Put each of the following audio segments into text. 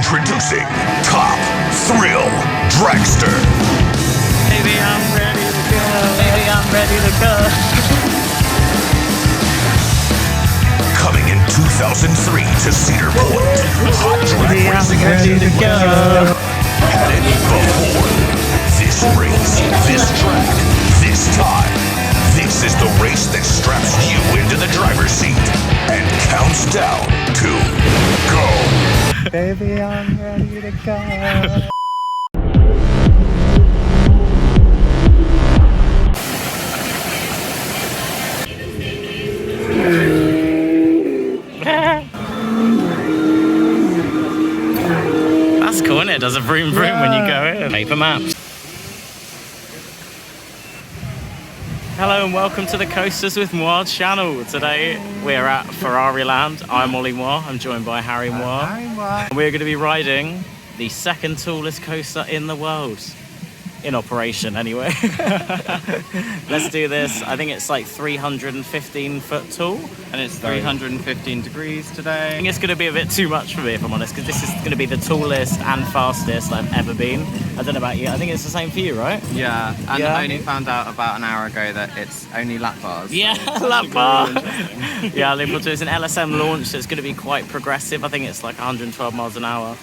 Introducing Top Thrill Dragster. Baby, I'm ready to go. Baby, I'm ready to go. Coming in 2003 to Cedar Point. Hot drag racing ready to go. Had it before. This race, this track, this time. This is the race that straps you into the driver's seat and counts down to go. Baby, I'm ready to go. That's cool, isn't it? It does a vroom vroom when you go in. Paper maps. Hello and welcome to the Coasters With Mwah channel. Today we're at Ferrari Land. I'm Ollie Mwah. I'm joined by Harry Mwah. And we're going to be riding the second tallest coaster in the world. In operation anyway. Let's do this. I think it's like 315 foot tall. And it's 315 degrees today. I think it's going to be a bit too much for me if I'm honest, because this is going to be the tallest and fastest I've ever been. I don't know about you. I think it's the same for you, right? Yeah, and I only found out about an hour ago that it's only lap bars. Yeah, so lap bar. Yeah, it's an LSM launch, so it's going to be quite progressive. I think it's like 112 miles an hour.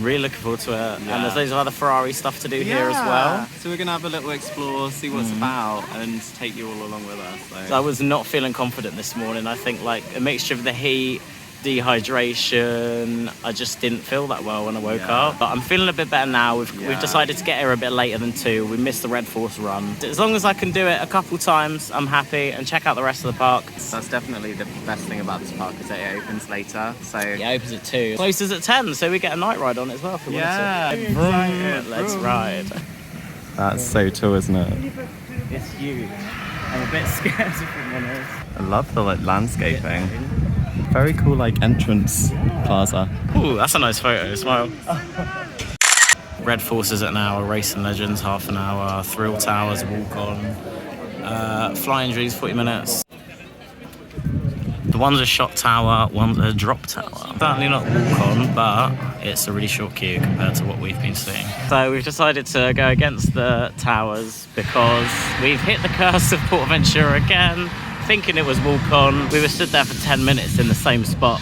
Really looking forward to it. Yeah. And there's loads of other Ferrari stuff to do here as well. So we're going to have a little explore, see what's about, and take you all along with us. So I was not feeling confident this morning. I think like a mixture of the heat, dehydration, I just didn't feel that well when I woke up. But I'm feeling a bit better now. We've decided to get here a bit later than 2. We missed the Red Force run. As long as I can do it a couple times, I'm happy, and check out the rest of the park. That's definitely the best thing about this park, is that it opens later. So it opens at 2. Closes at 10, so we get a night ride on it as well if we want to. Let's ride. That's so tall, isn't it? It's huge. I'm a bit scared if I'm honest. I love the landscaping. Very cool entrance plaza. Ooh, that's a nice photo, smile. Red Forces at an hour, Racing Legends half an hour, Thrill Towers walk on, Flying Dreams 40 minutes. The one's a shot tower, one's a drop tower. Certainly not walk on, but it's a really short queue compared to what we've been seeing. So we've decided to go against the towers because we've hit the curse of Portaventura again. Thinking it was walk on. We were stood there for 10 minutes in the same spot.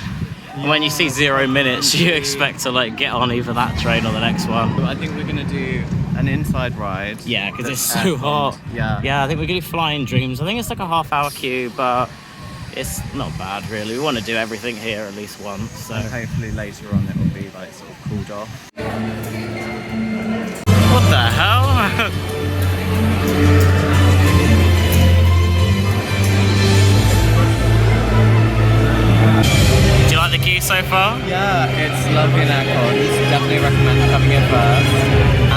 And when you see 0 minutes, you expect to get on either that train or the next one. I think we're gonna do an inside ride. Yeah, because it's so hot. Yeah, I think we're gonna do Flying Dreams. I think it's like a half-hour queue, but it's not bad really. We want to do everything here at least once. So and hopefully later on it will be sort of cooled off. What the hell? Do you like the queue so far? Yeah, it's lovely and aircon. Definitely recommend coming in first.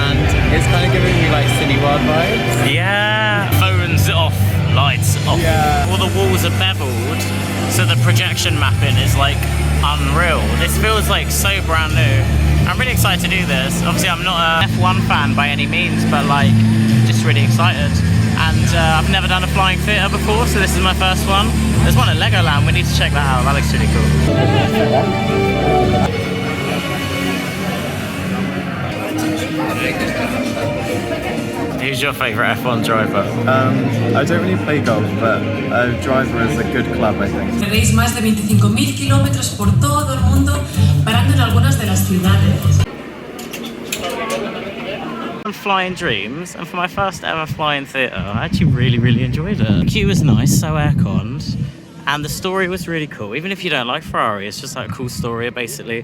And it's kind of giving me City World vibes. Yeah. Phones off, lights off. Yeah. All the walls are beveled, so the projection mapping is unreal. This feels so brand new. I'm really excited to do this. Obviously, I'm not a F1 fan by any means, but just really excited. And I've never done a flying theatre before, so this is my first one. There's one at Legoland, we need to check that out, that looks really cool. Who's your favourite F1 driver? I don't really play golf, but a driver is a good club, I think. Tenéis más de 25.000 kilómetros por todo el mundo, parando en algunas de las ciudades. Flying Dreams, and for my first ever flying theatre, I actually really enjoyed it. The queue was nice, so airconned, and the story was really cool. Even if you don't like Ferrari, it's just a cool story. Basically,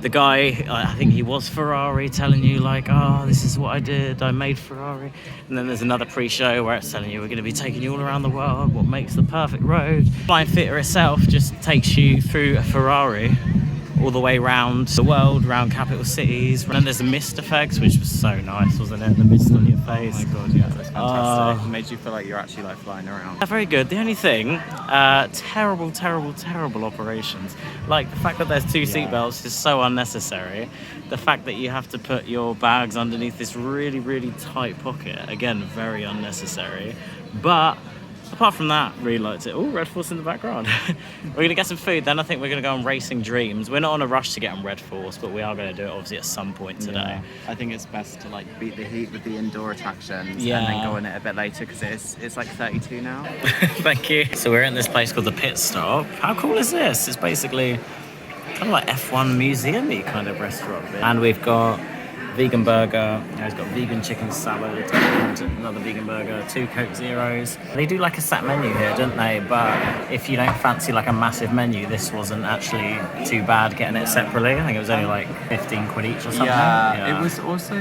the guy, I think he was Ferrari, telling you oh, this is what I did, I made Ferrari. And then there's another pre-show where it's telling you we're going to be taking you all around the world, what makes the perfect road. Flying theatre itself just takes you through a Ferrari all the way around the world, around capital cities. And then there's the mist effects, which was so nice, wasn't it? The mist on your face. Oh my god, yeah, that's fantastic. It made you feel like you're actually flying around. Very good. The only thing, terrible operations. The fact that there's 2 seatbelts is so unnecessary. The fact that you have to put your bags underneath this really tight pocket, again, very unnecessary. But Apart from that, really liked it. Oh, Red Force in the background. We're going to get some food, then I think we're going to go on Racing Dreams. We're not on a rush to get on Red Force, but we are going to do it obviously at some point today. Yeah. I think it's best to like beat the heat with the indoor attractions Yeah. and then go on it a bit later because it's like 32 now. Thank you. So we're in this place called the Pit Stop. How cool is this? It's basically kind of like F1 museum-y kind of restaurant. And we've got vegan burger, it's got vegan chicken salad, and another vegan burger, 2 Coke Zeros. They do like a set menu here, don't they? But if you don't fancy like a massive menu, this wasn't actually too bad getting it separately. I think it was only like 15 quid each or something. Yeah, it was also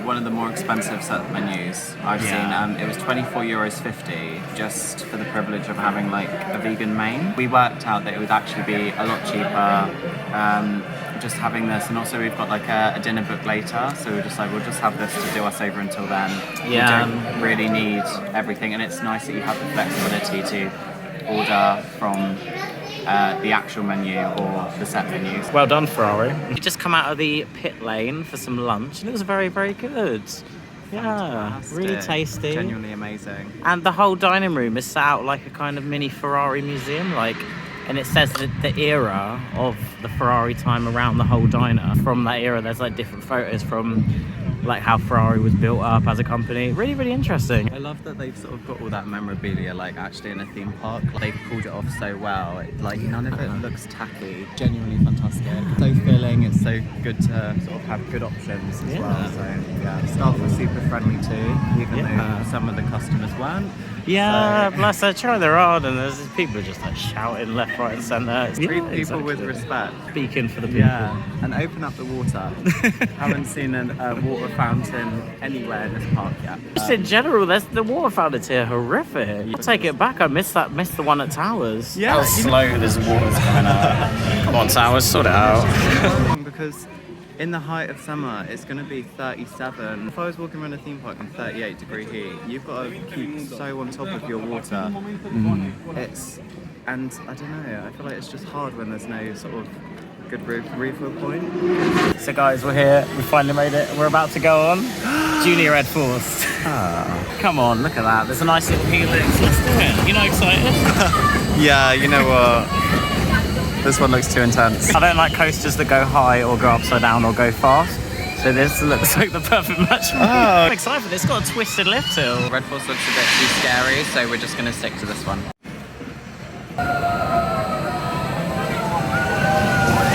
one of the more expensive set menus I've seen. It was €24.50 just for the privilege of having like a vegan main. We worked out that it would actually be a lot cheaper just having this, and also we've got like a dinner book later, so we're just like, we'll just have this to do us over until then. Yeah. We don't really need everything, and it's nice that you have the flexibility to order from the actual menu or the set menus. Well done, Ferrari. We just come out of the pit lane for some lunch, and it was very, very good. Yeah, Fantastic. really tasty. Genuinely amazing. And the whole dining room is set out like a kind of mini Ferrari museum, and it says that the era of the Ferrari time around the whole diner. From that era, there's like different photos from like how Ferrari was built up as a company. Really, really interesting. I love that they've sort of got all that memorabilia like actually in a theme park. Like, they've pulled it off so well. Like none of it looks tacky. Genuinely fantastic. So filling. It's so good to sort of have good options as well. So yeah, staff were super friendly too, even though some of the customers weren't. Yeah, bless their try their hard, and there's people just like shouting left, right, and centre. Treat people with respect. Speaking for the people. Yeah, and open up the water. Haven't seen a water fountain anywhere in this park yet. Just in general, the water fountains here are horrific. I'll take it back. I missed the one at Towers. Yeah, How slow this water's coming out. Come on, Towers, sort it out. Because in the height of summer, it's going to be 37. If I was walking around a theme park in 38-degree heat, you've got to keep so on top of your water. And I don't know, I feel like it's just hard when there's no sort of good refill point. So guys, we're here. We finally made it. We're about to go on Junior Red Force. Come on, look at that. There's a nice little helix. Let's do it. You know, excited? Yeah, you know what? This one looks too intense. I don't like coasters that go high or go upside down or go fast. So this looks like the perfect match for me. I'm excited for this. It's got a twisted lift hill. Red Force looks a bit too scary, so we're just going to stick to this one.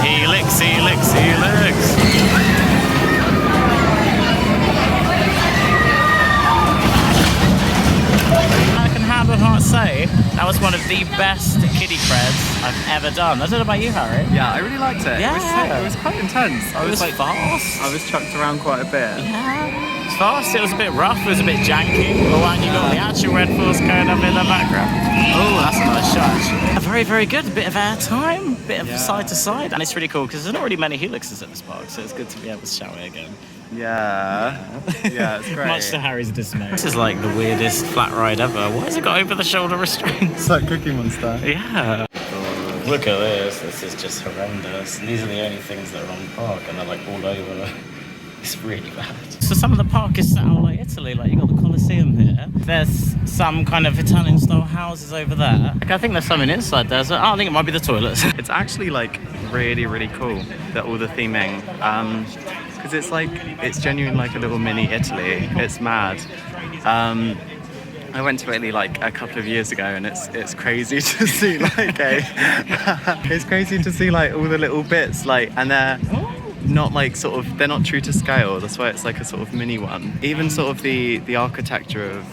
Helix, helix, helix. I can hand on heart say that was one of the best kiddie creds I've ever done. I don't know about you, Harry. Yeah, I really liked it. Yeah. It was quite intense. It was like fast. I was chucked around quite a bit. Yeah. It was fast, it was a bit rough, it was a bit janky. But when you got the actual Red Force going up in the background. Oh, that's a nice shot, actually. Very, very good. A bit of air time, bit of side to side. And it's really cool because there's not really many helixes at this park, so it's good to be able to shout it again. Yeah. Yeah, it's great. Much to Harry's dismay. This is like the weirdest flat ride ever. Why has it got over the shoulder restraints? It's like Cookie Monster. Yeah. Look at this. This is just horrendous. And these are the only things that are on the park, and they're like all over. It's really bad. So some of the park is set out like Italy, like you got the Colosseum here. There's some kind of Italian style houses over there. Like, I think there's something inside there. So I think it might be the toilets. It's actually like really, really cool that all the theming. Because it's like, it's genuine like a little mini Italy. It's mad. I went to Italy like a couple of years ago, and it's crazy to see like it's crazy to see like all the little bits like, and they're not like sort of, they're not true to scale. That's why it's like a sort of mini one. Even sort of the architecture of,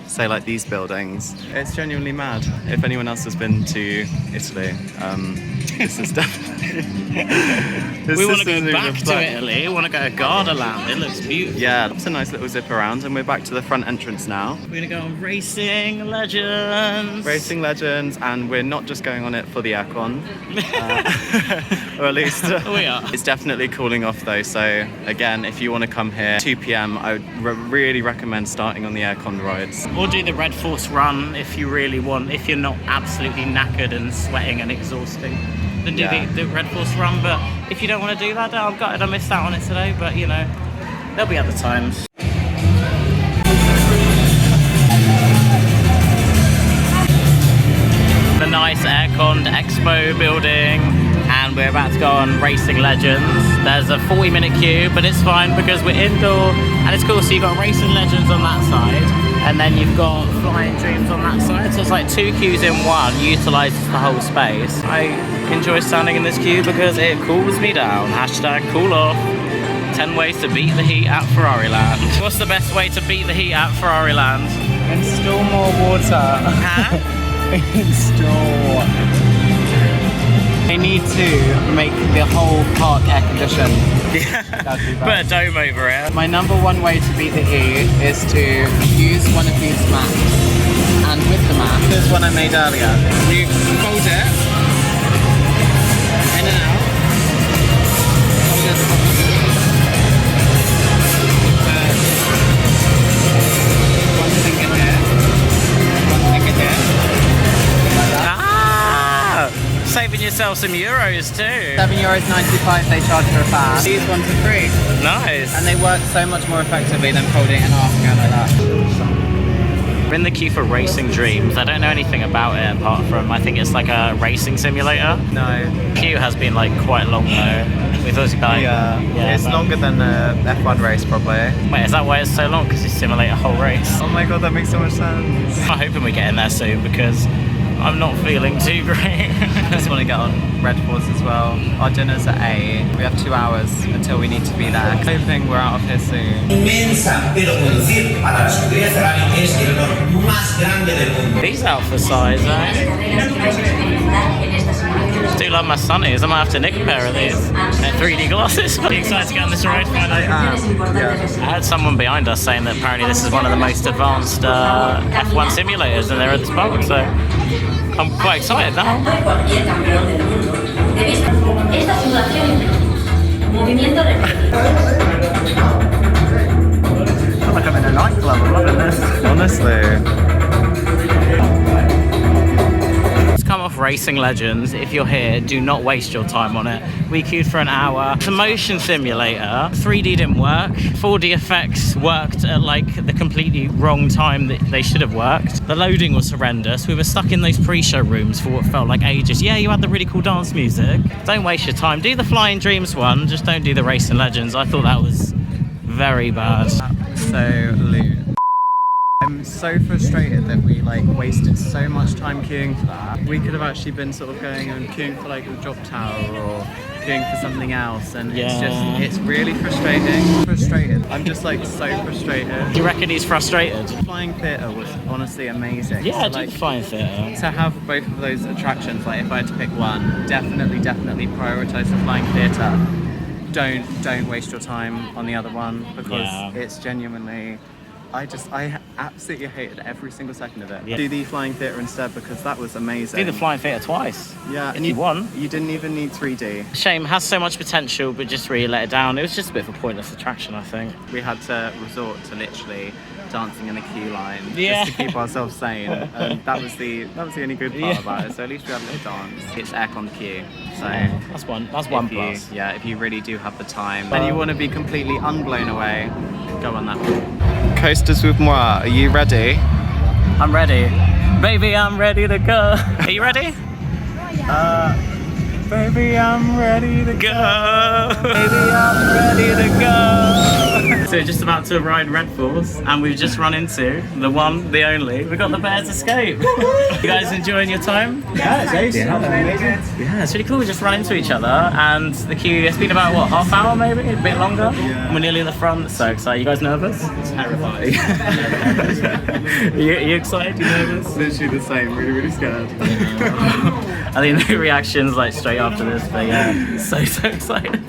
say, like these buildings, it's genuinely mad. If anyone else has been to Italy, this is definitely we want to go back to Italy. We want to go to Gardaland. It looks beautiful. Yeah, it's a nice little zip around, and we're back to the front entrance now. We're gonna go on Racing Legends. Racing Legends, and we're not just going on it for the aircon, or at least we are. It's definitely cooling off though. So again, if you want to come here 2 p.m, I would really recommend starting on the aircon rides. Or do the Red Force run if you really want. If you're not absolutely knackered and sweating and exhausting, then do the Red Force run. But if you don't want to do that, I'm gutted I missed out on it today. But you know, there'll be other times. nice air-conned expo building, and we're about to go on Racing Legends. There's a 40-minute queue, but it's fine because we're indoor, and it's cool. So you've got Racing Legends on that side, and then you've got Flying Dreams on that side. So it's like 2 queues in one, utilises the whole space. I enjoy standing in this queue because it cools me down. Hashtag cool off. 10 ways to beat the heat at Ferrari Land. What's the best way to beat the heat at Ferrari Land? Install more water. Huh? Install. They need to make the whole park air conditioned. Yeah. Put a dome over it. My number one way to beat the heat is to use one of these mats. And with the mat, there's one I made earlier. You fold it in and out. Fold it. One finger here. One finger here. Saving yourself some euros too. €7.95 they charge for a fan. These ones are free. Nice. And they work so much more effectively than folding it in half and going like that. We're in the queue for Racing Dreams. I don't know anything about it apart from I think it's like a racing simulator. No. The queue has been like quite long though. We thought it was like, It's longer than a F1 race probably. Wait, is that why it's so long? Because you simulate a whole race? Oh my god, that makes so much sense. I'm hoping we get in there soon because I'm not feeling too great. I just want to get on Red Force as well. Our dinner's at 8. We have 2 hours until we need to be there. Hoping we're out of here soon. Inmensa, pero conducir para la escudería Ferrari es el honor más grande del mundo. These out for size, eh? Do love my sunnies. I might have to nick a pair of these. They're 3D glasses. Pretty excited to get on this ride finally. Yeah. I had someone behind us saying that apparently this is one of the most advanced F1 simulators and they're at this park, so I'm quite excited now. I feel like I'm in a nightclub. I'm loving this. Honestly. Come off Racing Legends. If you're here, do not waste your time on it. We queued for an hour. It's a motion simulator. 3D didn't work. 4D effects worked at like the completely wrong time that they should have worked. The loading was horrendous. We were stuck in those pre-show rooms for what felt like ages. Yeah, you had the really cool dance music. Don't waste your time. Do the Flying Dreams one. Just don't do the Racing Legends. I thought that was very bad. Absolute. I'm so frustrated that we like wasted so much time queuing for that. We could have actually been sort of going and queuing for like the drop tower or queuing for something else, and it's really frustrating. I'm just like so frustrated. Do you reckon he's frustrated? Flying Theatre was honestly amazing. Yeah, so, I do the Flying Theatre. To have both of those attractions, like if I had to pick one, definitely prioritise the Flying Theatre. Don't waste your time on the other one because it's genuinely. I absolutely hated every single second of it. Yeah. Do the Flying Theatre instead because that was amazing. Do the Flying Theatre twice. Yeah, and you won. You didn't even need 3D. Shame, has so much potential, but just really let it down. It was just a bit of a pointless attraction, I think. We had to resort to literally dancing in the queue line Yeah. just to keep ourselves sane, and that was the only good part about it. So at least we had a little dance. It's aircon queue, so That's one plus. if you really do have the time and you want to be completely unblown away, go on that one. Coasters with Mwah, are you ready? I'm ready. Baby, I'm ready to go. Are you ready? Baby, I'm ready to Go! Baby, I'm ready to go! So we're just about to ride Red Force, and we've just run into the one, the only. We got the Bears Escape. You guys enjoying your time? Yeah, it's amazing. Yeah, it's really cool. We just run into each other, and the queue, it's been about, what, half hour maybe? A bit longer? Yeah. We're nearly at the front, so excited. You guys nervous? Terrifying. Are you excited? You nervous? Literally the same, really scared. I think the reaction's like straight after this, but yeah, so excited.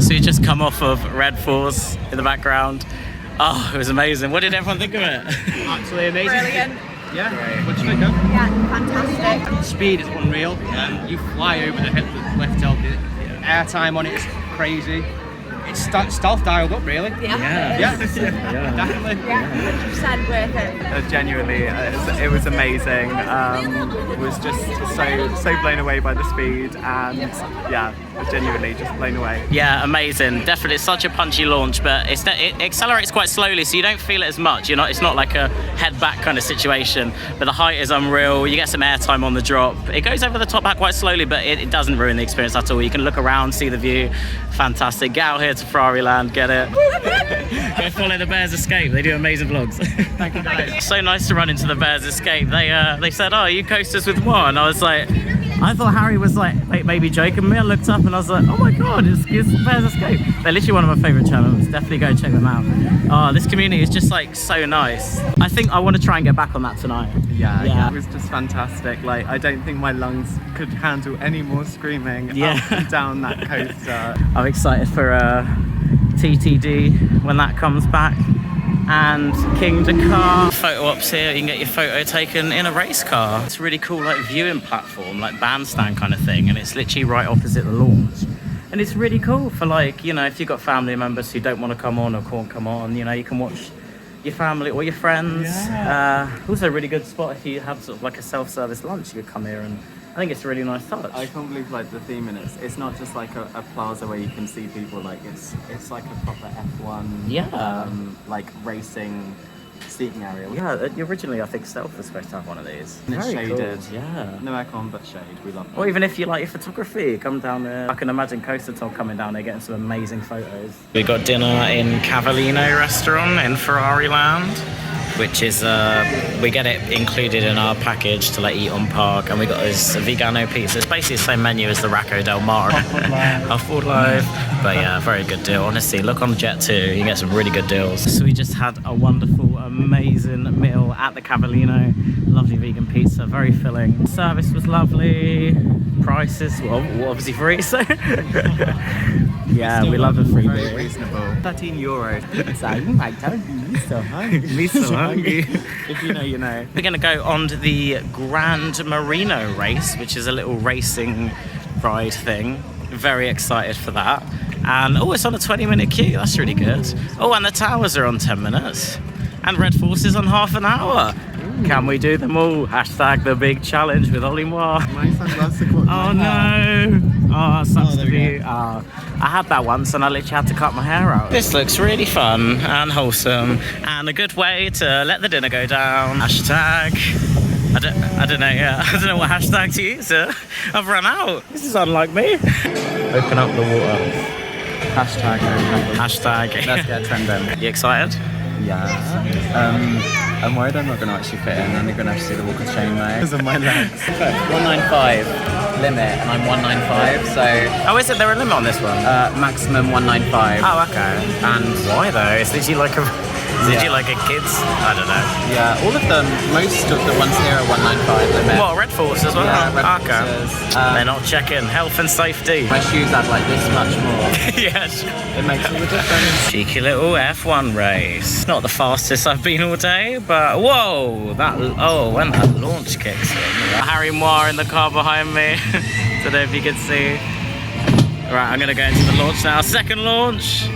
So we just come off of Red Force in the background. Oh, it was amazing. What did everyone think of it? Absolutely amazing. Brilliant. Yeah. What do you think, huh? Yeah, fantastic. Speed is unreal. You fly over the left tail. The airtime on it is crazy. It's stealth dialed up, really. Yeah. Definitely. Yeah, 100% worth it. Genuinely, it was amazing. Was just so blown away by the speed, and yeah, genuinely just blown away. Yeah, amazing. Definitely, it's such a punchy launch, but it accelerates quite slowly, so you don't feel it as much. It's not like a head back kind of situation. But the height is unreal. You get some airtime on the drop. It goes over the top back quite slowly, but it doesn't ruin the experience at all. You can look around, see the view. Fantastic. Get out here to Ferrari Land, get it. Go follow the Bears Escape. They do amazing vlogs. Thank you, guys. So nice to run into the Bears Escape. They said, "Oh, you Coasters With Mwah?" And I was like, I thought Harry was like maybe joking me. I looked up and I was like, oh my god, it's Bears Escape. They're literally one of my favourite channels. Definitely go check them out. Oh, this community is just like so nice. I think I want to try and get back on that tonight. Yeah, it was just fantastic. Like, I don't think my lungs could handle any more screaming up and down that coaster. I'm excited for TTD when that comes back. And King Dakar. Photo ops here, you can get your photo taken in a race car. It's a really cool like viewing platform, like bandstand kind of thing, and it's literally right opposite the launch. And it's really cool for like, if you've got family members who don't want to come on or can't come on, you can watch your family or your friends. Also a really good spot if you have sort of like a self-service lunch, you could come here, and I think it's a really nice touch. I can't believe like the theme in it. It's not just like a plaza where you can see people. Like it's like a proper F1 like racing seating area. Yeah, originally I think Stealth was supposed to have one of these. And it's Very shaded. Cool. Yeah. No aircon but shade. We love it. Or even if you like your photography, come down there. I can imagine Coaster Tom coming down there getting some amazing photos. We got dinner in Cavallino restaurant in Ferrari Land, which is we get it included in our package to like eat on park, and we got this vegano pizza. It's basically the same menu as the Racco del Mar. Off-board live. But yeah, very good deal. Honestly, look on Jet 2, you can get some really good deals. So we just had a wonderful, amazing meal at the Cavallino. Lovely vegan pizza, very filling. Service was lovely. Prices, well, obviously free, so yeah, we love a free Very deal. reasonable. €13. So you might tell me so hungry. If you know, you know. We're gonna go on to the Grand Marino race, which is a little racing ride thing. Very excited for that. And it's on a 20-minute queue. That's really good. Oh, and the towers are on 10 minutes. And Red Force is on half an hour. Can we do them all? Hashtag the big challenge with Oli Moi. My sunglasses are caught. Oh no! Oh, it sucks to be. I had that once and I literally had to cut my hair out. This looks really fun and wholesome and a good way to let the dinner go down. Hashtag. I don't know. Yeah, I don't know what hashtag to use. I've run out. This is unlike me. Open up the water. Hashtag. Hashtag. Let's get trending. You excited? Yeah. I'm worried I'm not going to actually fit in, and you're going to have to see the walk of shame though. Because of my legs. 195 limit, and I'm 195, so... Oh, is it there a limit on this one? Maximum 195. Oh, okay. And why though? Is literally like a... Is it like a kids? I don't know. Yeah, all of them, most of the ones here are 195 limit. What, Red Force as well? Yeah, Red okay. Forces. They're not checking health and safety. My shoes add like this much more. Yes. It makes all the difference. Cheeky little F1 race. Not the fastest I've been all day, but whoa! When that launch kicks in. Harry Moore in the car behind me. Don't know if you can see. Right, I'm gonna go into the launch now. Second launch.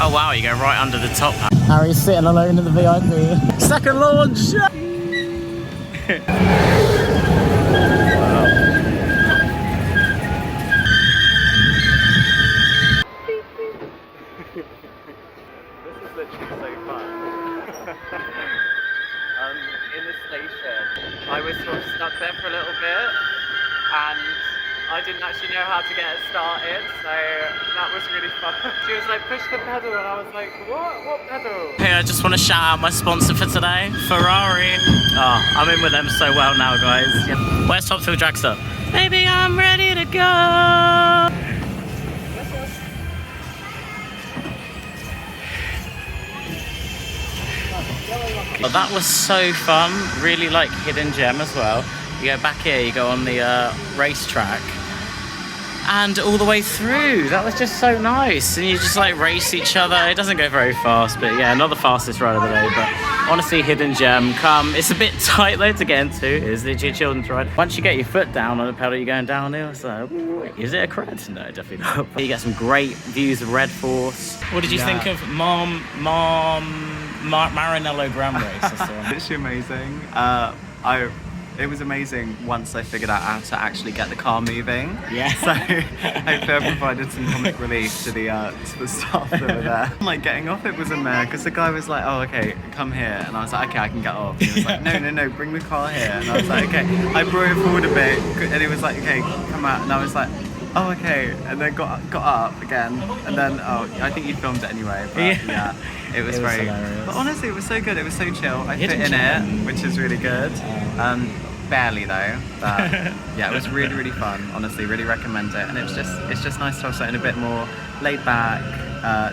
Oh wow, you go right under the top. Harry's sitting alone in the VIP. Second launch! This is literally so fun. In the station, I was sort of stuck there for a little bit, and I didn't actually know how to get it started, so that was really fun. She was like, push the pedal, and I was like, what pedal? Hey, I just want to shout out my sponsor for today, Ferrari. Oh, I'm in with them so well now, guys. Yeah. Where's Topfield Dragster? Baby, I'm ready to go. Well, that was so fun. Really like hidden gem as well. You go back here, you go on the racetrack. and all the way through. That was just so nice. And you just like race each other. It doesn't go very fast, but yeah, not the fastest ride of the day, but honestly, hidden gem. Come, it's a bit tight though to get into. It's literally a children's ride. Once you get your foot down on the pedal, you're going downhill. So, is it a cred? No, definitely not. You get some great views of Red Force. What did you think of Maranello Grand Race? That's the one. Literally amazing. It was amazing once I figured out how to actually get the car moving. Yeah. So hopefully I provided some comic relief to the staff that were there. Like getting off it was a mare because the guy was like, oh okay, come here, and I was like, okay, I can get off. And he was like, no, bring the car here. And I was like, okay. I brought it forward a bit, and he was like, okay, come out. And I was like, oh okay, and then got up again, and then I think you filmed it anyway. But yeah, it was very. Hilarious. But honestly, it was so good. It was so chill. I fit in it, which is really good. Barely though, but yeah, it was really, really fun. Honestly, really recommend it. And it's just nice to have something a bit more laid back,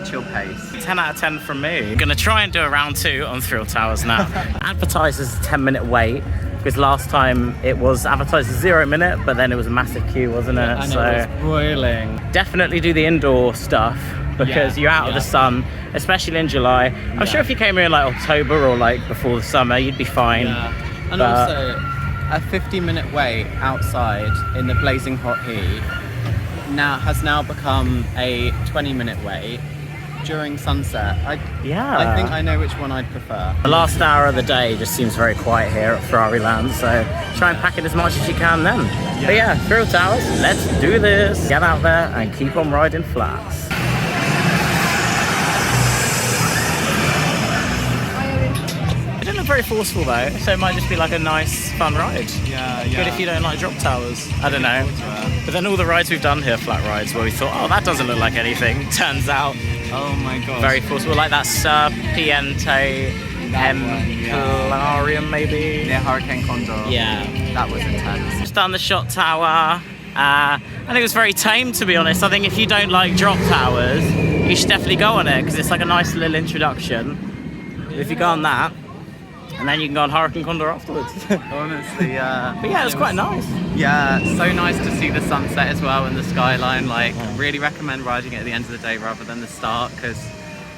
chill pace. 10 out of 10 from me. I'm gonna try and do a round 2 on Thrill Towers now. Advertised as a 10-minute wait, because last time it was advertised as 0 minute, but then it was a massive queue, wasn't it? And so it was boiling. Definitely do the indoor stuff, because you're out of the sun, especially in July. I'm sure if you came here in like October or like before the summer, you'd be fine. Yeah. And also, a 50-minute wait outside in the blazing hot heat has now become a 20-minute wait during sunset. I think I know which one I'd prefer. The last hour of the day just seems very quiet here at Ferrari Land, so try and pack it as much as you can then. But yeah, Thrill Towers, let's do this. Get out there and keep on riding flats. Very forceful though, so it might just be like a nice fun ride. Yeah. Good if you don't like drop towers. I don't know. But then all the rides we've done here, flat rides, where we thought, oh, that doesn't look like anything, turns out Oh my god. very forceful. Like that Serpiente Empilarium maybe. Near Hurricane Condor. Yeah. That was intense. Just done the shot tower. I think it was very tame, to be honest. I think if you don't like drop towers, you should definitely go on it because it's like a nice little introduction. If you go on that, and then you can go on Hurricane Condor afterwards. Honestly, yeah. But yeah, it was quite nice. Yeah, so nice to see the sunset as well and the skyline. Like, really recommend riding it at the end of the day rather than the start because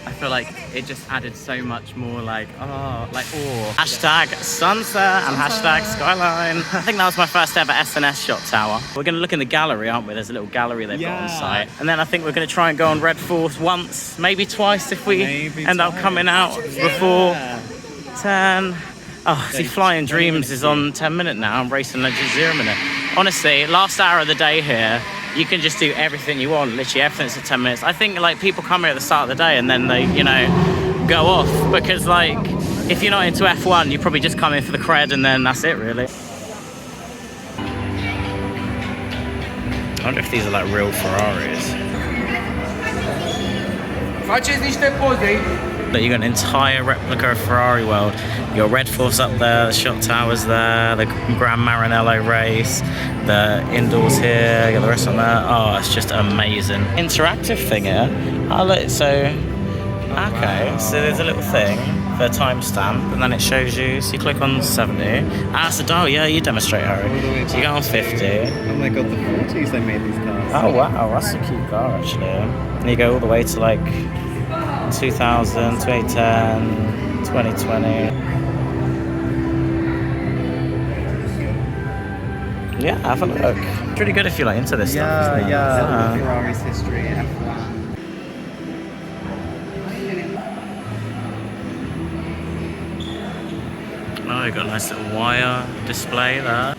I feel like it just added so much more like awe. Hashtag sunset and hashtag skyline. I think that was my first ever SNS shot tower. We're going to look in the gallery, aren't we? There's a little gallery they've got on site. And then I think we're going to try and go on Red Force once, maybe twice if we end up coming out before 10. Oh, see, Flying Dreams is on 10 minute now. I'm Racing Legends 0 minute. Honestly, last hour of the day here, you can just do everything you want. Literally everything's at 10 minutes. I think like people come here at the start of the day and then they, go off because like if you're not into F1, you probably just come in for the cred and then that's it really. I wonder if these are like real Ferraris. But you got an entire replica of Ferrari World. Your Red Force up there, the shot towers there, the Grand Maranello race, the indoors here, you got the rest on there. Oh, it's just amazing. Interactive thing here. Oh look, so okay, so there's a little thing for a timestamp, and then it shows you. So you click on 70. That's the dial. Yeah, you demonstrate, Harry. So you go on 50. Oh my god, the 40s they made these cars. Oh wow, that's a cute car actually. And you go all the way to like 2000, 2010, 2020. Yeah, have a look. It's really good if you're like into this stuff, isn't it? Yeah. Ferrari's history, F1. Oh, you've got a nice little wire display there.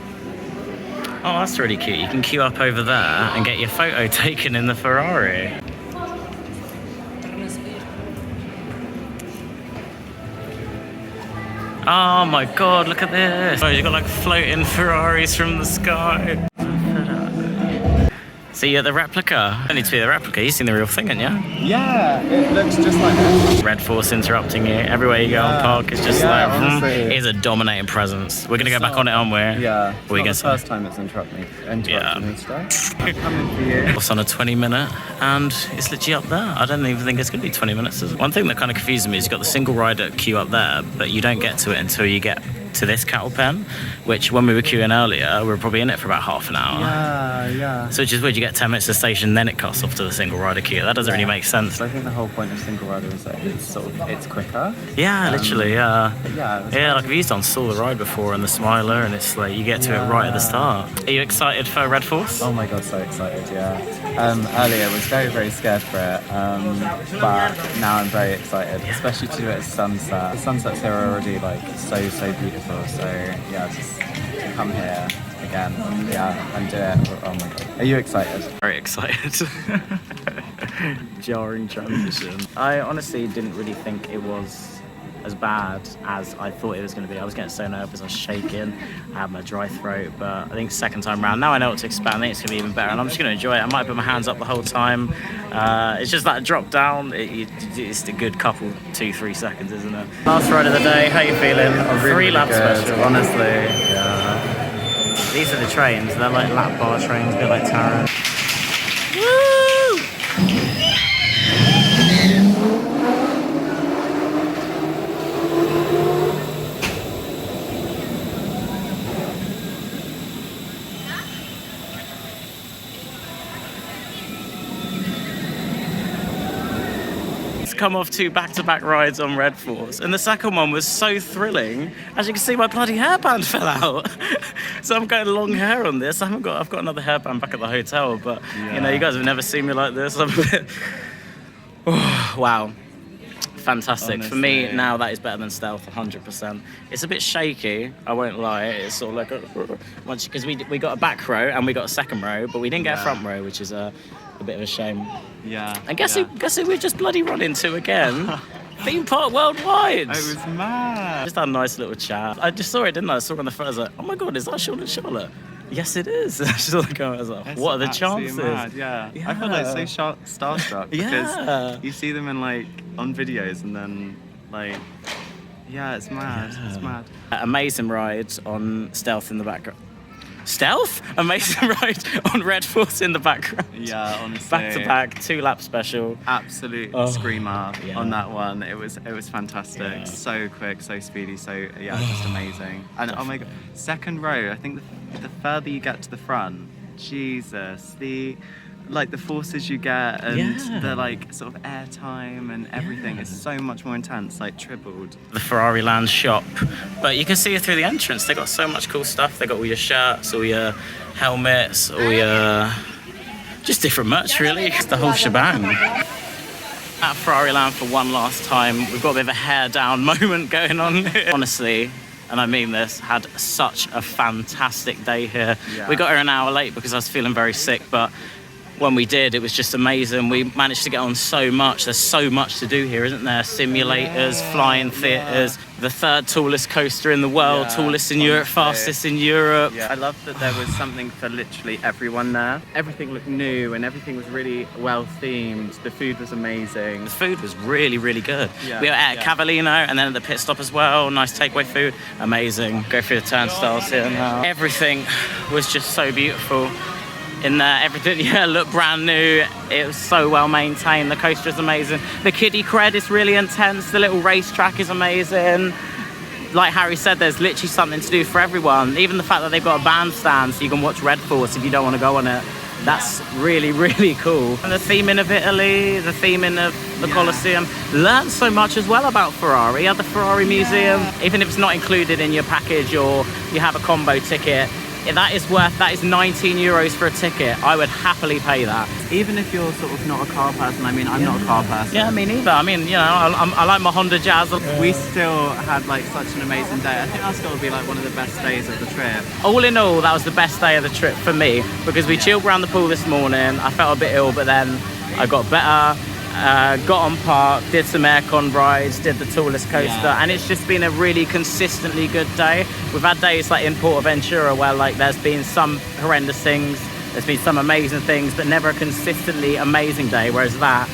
Oh, that's really cute. You can queue up over there and get your photo taken in the Ferrari. Oh my god, look at this. Oh, you've got like floating Ferraris from the sky. So you're the replica. You don't need to be the replica, you've seen the real thing, haven't you? Yeah, it looks just like this. Red Force interrupting you. Everywhere you go on park, it's just it is a dominating presence. We're going to go back on it, aren't we? Yeah, it's not the first time it's interrupted me today. I'm coming for you. It's on a 20 minute and it's literally up there. I don't even think it's going to be 20 minutes. One thing that kind of confuses me is you've got the single rider queue up there, but you don't get to it until you get to this cattle pen, which when we were queuing earlier, we were probably in it for about half an hour. Yeah. So which is weird, you get 10 minutes to the station, then it cuts off to the single rider queue. That doesn't really make sense. So I think the whole point of single rider is that it's quicker. Yeah, literally, yeah. Yeah, Like I've used on Saw the Ride before and the Smiler, and it's like you get to it right at the start. Are you excited for Red Force? Oh my god, so excited, yeah. Earlier I was very, very scared for it, but now I'm very excited, especially to do it at sunset. The sunsets here are already like so beautiful, so yeah, just to come here again, and do it. Oh my god. Are you excited? Very excited. Jarring transition. I honestly didn't really think it was as bad as I thought it was going to be. I was getting so nervous, I was shaking, I had my dry throat, but I think second time round, now I know what to expect, I think it's going to be even better, and I'm just going to enjoy it. I might put my hands up the whole time. It's just that drop down, it's a good couple, 2-3 seconds, isn't it? Last ride of the day, how you feeling? Really 3 lap good, special. honestly. Yeah. These are the trains, they're like lap bar trains, a bit like Taran. Come off 2 back-to-back rides on Red Force, and the second one was so thrilling. As you can see, my bloody hairband fell out. So I'm going long hair on this. I've got another hairband back at the hotel, but you know, you guys have never seen me like this. I'm a bit... wow. Fantastic. Honestly. For me, now that is better than Stealth, 100%. It's a bit shaky, I won't lie. It's sort of like because we got a back row and we got a second row, but we didn't get a front row, which is a bit of a shame. Yeah. And guess who we just bloody run into again? Theme Park Worldwide. It was mad. Just had a nice little chat. I just saw it, didn't I? I saw it on the phone. I was like, oh my god, is that Sean and Charlotte? Yes, it is. I was like, what are the chances? Mad, yeah. I feel like so starstruck because you see them in like on videos and then like, yeah, it's mad. Yeah. It's mad. Amazing ride on Stealth in the background. Stealth? Amazing ride on Red Force in the background. Yeah, honestly. Back to back, 2 lap special. Absolute screamer on that one. It was fantastic. Yeah. So quick, so speedy, so just amazing. And oh my god, second row. I think the further you get to the front, Jesus, the forces you get and the like sort of air time and everything is so much more intense, like tripled. The Ferrari Land shop, but you can see it through the entrance. They got so much cool stuff. They got all your shirts, all your helmets, all your just different merch really. It's the whole shebang. At Ferrari Land for one last time, we've got a bit of a hair down moment going on. Honestly, and I mean this, had such a fantastic day here. Yeah. We got here an hour late because I was feeling very sick, but when we did, it was just amazing. We managed to get on so much. There's so much to do here, isn't there? Simulators, flying theatres, the 3rd tallest coaster in the world, tallest in Europe, fastest in Europe. Yeah. I love that there was something for literally everyone there. Everything looked new and everything was really well themed. The food was amazing. The food was really, really good. Yeah. We were at Cavallino and then at the pit stop as well. Nice takeaway food. Amazing. Go through the turnstiles here now. Everything was just so beautiful. In there, everything looked brand new. It was so well maintained. The coaster is amazing. The kiddie cred is really intense. The little racetrack is amazing. Like Harry said, there's literally something to do for everyone. Even the fact that they've got a bandstand so you can watch Red Force if you don't want to go on it. That's really, really cool. And the theming of Italy, the theming of the Colosseum. Learned so much as well about Ferrari at the Ferrari Museum. Even if it's not included in your package or you have a combo ticket, that is 19 euros for a ticket. I would happily pay that. Even if you're sort of not a car person, I mean, I'm not a car person. Yeah, me neither. I mean, you know, I like my Honda Jazz. We still had like such an amazing day. I think that's got to be like one of the best days of the trip. All in all, that was the best day of the trip for me because we chilled around the pool this morning. I felt a bit ill, but then I got better. Got on park, did some aircon rides, did the tallest coaster, and it's just been a really consistently good day. We've had days like in Portaventura where like there's been some horrendous things, there's been some amazing things, but never a consistently amazing day, whereas that,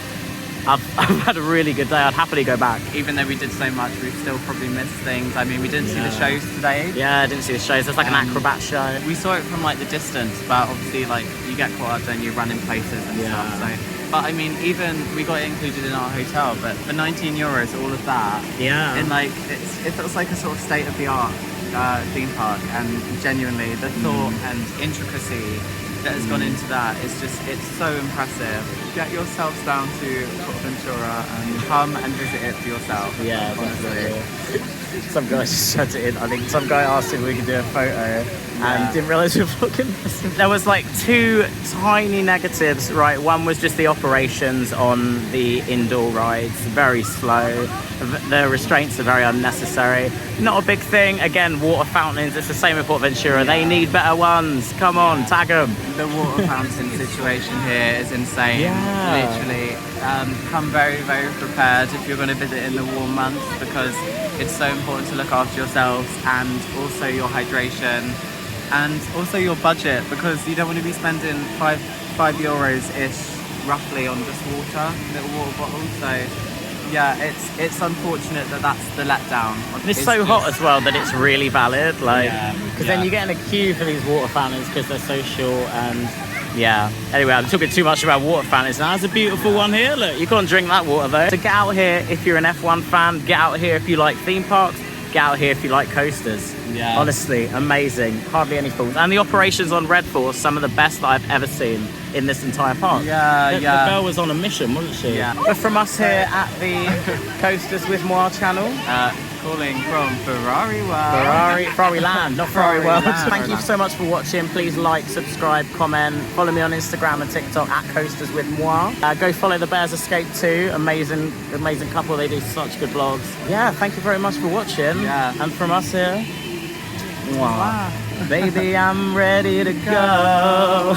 I've had a really good day. I'd happily go back. Even though we did so much, we've still probably missed things. I mean, we didn't see the shows today. Yeah, I didn't see the shows. There's like an acrobat show. We saw it from like the distance, but obviously like you get caught up and you run in places and stuff. So. But I mean, even we got it included in our hotel, but for 19 euros, all of that. Yeah. And like, it feels like a sort of state of the art theme park, and genuinely the thought and intricacy that has gone into that is it's so impressive. Get yourselves down to Portaventura and come and visit it for yourself. Yeah, honestly. Some guy just shut it in. I think some guy asked if we could do a photo and didn't realise we were fucking. There was like two tiny negatives, right? One was just the operations on the indoor rides, very slow. The restraints are very unnecessary. Not a big thing. Again, water fountains, it's the same with Portaventura. They need better ones. Come on, tag them. The water fountain situation here is insane. Yeah. Literally, come very, very prepared if you're going to visit in the warm months, because it's so important to look after yourselves and also your hydration and also your budget, because you don't want to be spending five €5-ish roughly on just water, little water bottles. So yeah, it's unfortunate that that's the letdown. It's so hot as well that it's really valid, like, because then you get in a queue for these water fountains because they're so short. And yeah, anyway, I'm talking too much about water fountains now. There's a beautiful one here. Look, you can't drink that water though. So get out here if you're an F1 fan. Get out here if you like theme parks. Get out here if you like coasters. Yeah, honestly, amazing. Hardly any fools. And the operations on Red Force, some of the best that I've ever seen in this entire park. Yeah, the girl was on a mission, wasn't she? Yeah. But from us here at the Coasters With Mwah channel, calling from Ferrari Land, not Ferrari World. Land. Thank you so much for watching. Please like, subscribe, comment. Follow me on Instagram and TikTok at Coasters With Mwah. Go follow the Bears Escape too. Amazing couple. They do such good vlogs. Yeah, thank you very much for watching. Yeah. And from us here, mwah. Baby, I'm ready to go.